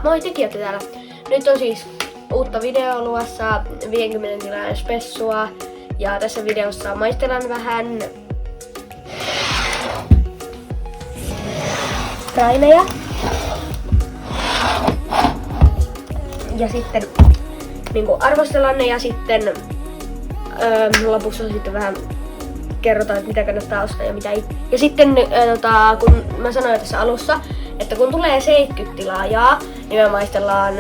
Moi, tekin olette täällä. Nyt on siis uutta videoa luvassa, 50 tilaajan spessua. Ja tässä videossa maistellaan vähän primeja. Ja sitten niinku arvostellaan ne ja sitten lopussa sitten vähän kerrotaan, että mitä kannattaa ostaa ja mitä ei. Ja sitten kun mä sanoin tässä alussa, että kun tulee 70 tilaajaa, niin me maistellaan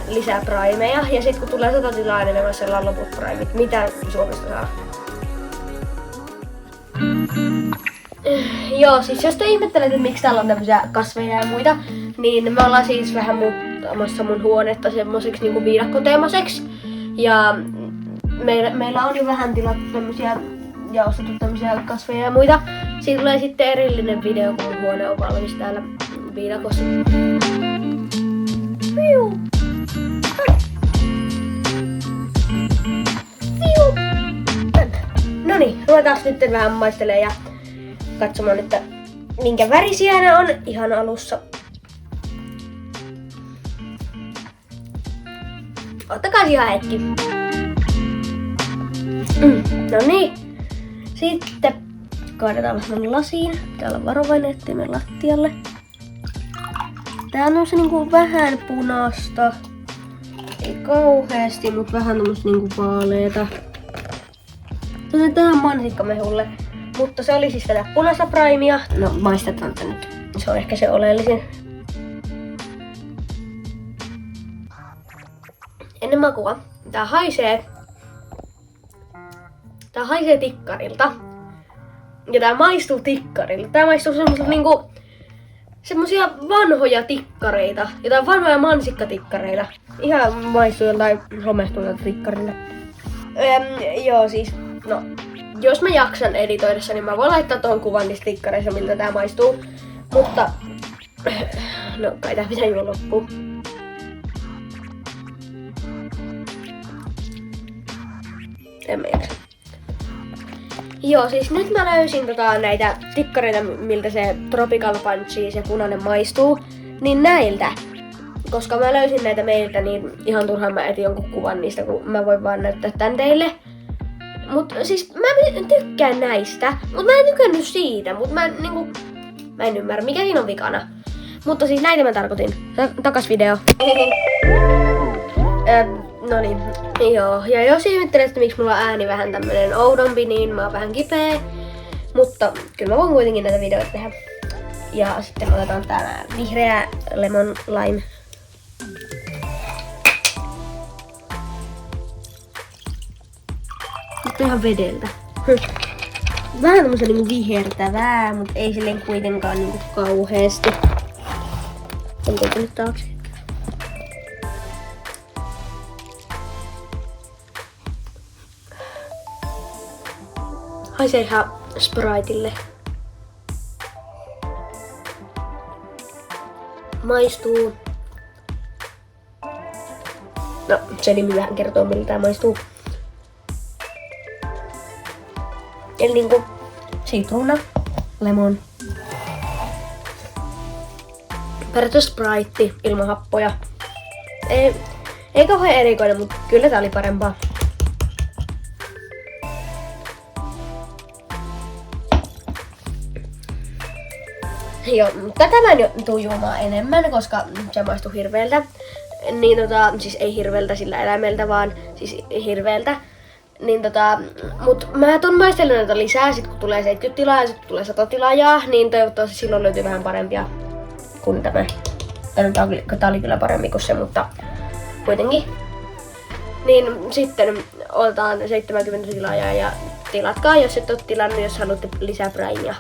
lisää primeja. Ja sitten kun tulee 100 tilaajaa, niin me maistellaan loput primeit. Mitä Suomesta saa? Joo, siis jos te ihmettelette, että miksi täällä on tämmöisiä kasveja ja muita, niin me ollaan siis vähän muuttamassa mun huonetta semmoiseksi niinku viidakkoteemaseksi. Ja meillä on jo vähän tilattu tämmöisiä ja ostettu tämmöisiä kasveja ja muita. Siitä tulee sitten erillinen video, kun mun huone on valmis täällä viidakossa. Noniin, ruvetaan nyt vähän maistelemaan ja katsomaan, että minkä värisiä ne on ihan alussa. Ottakaa ihan hetki. Noniin. Sitten kaadetaan vähän lasiin. Täällä on varovainen, ettei mene lattialle. Tää on se niinku vähän punaista. Ei kauheasti, mut vähän tämmöstä niinku vaaleeta. Tosiaan tähän mansikkamehulle. Mutta se oli siis tätä punaista primea. No maistetaan tän nyt. Se on ehkä se oleellisin. Ennen makua. Tää haisee tikkarilta. Ja tää maistuu tikkarilta. Tää maistuu semmoiselta niinku semmosia vanhoja tikkareita. Jotain vanhoja mansikkatikkareita. Ihan maistuu joltain homehtuneelta tikkarilta. Joo siis, no jos mä jaksan editoidessa, niin mä voin laittaa tuon kuvan niistä tikkareista, miltä tää maistuu. Mutta no kai tää pitää juo loppuun. En mä jaksa. Joo, siis nyt mä löysin näitä tikkareita, miltä se Tropical Punchi, se punainen maistuu. Niin näiltä. Koska mä löysin näitä meiltä, niin ihan turhaan mä etin jonkun kuvan niistä, kun mä voin vaan näyttää tän teille. Mut siis mä tykkään näistä, mut mä en tykännyt siitä, mut mä en ymmärrä mikä siinä on vikana. Mutta siis näitä mä tarkoitin. Takas video. No niin, joo. Ja jos ihmettelette, miksi mulla on ääni vähän tämmönen oudompi, niin mä oon vähän kipeä. Mutta kyllä mä voin kuitenkin näitä videoita tehdä. Ja sitten otetaan tää vihreä lemon lime. Nyt ihan vedeltä. Vähän tämmösen niinku vihertävää, mut ei silleen kuitenkaan niinku kauheesti. Onko nyt taakse? Haisee ihan Spriteille. Maistuu. No, se nimi vähän kertoo miltä tää maistuu. Eli niinku sitruuna, lemon. Periaatteessa Sprite ilman happoja. Ei kauhean erikoinen, mutta kyllä tää oli parempaa. Joo, tätä mä en tuu juomaan enemmän, koska se maistuu hirveeltä. Niin siis ei hirveeltä sillä eläimeltä, vaan siis hirveeltä. Niin mut mä tuon maistelen näitä lisää, sit kun tulee 70 tilaajaa ja sit kun tulee 100 tilaajaa, niin toivottavasti silloin löytyy vähän parempia kuin tämä. Tää oli kyllä parempi kuin se, mutta kuitenkin. Niin sitten otetaan 70 tilaajaa ja tilatkaa, jos et oo tilannut, jos haluatte lisää primea.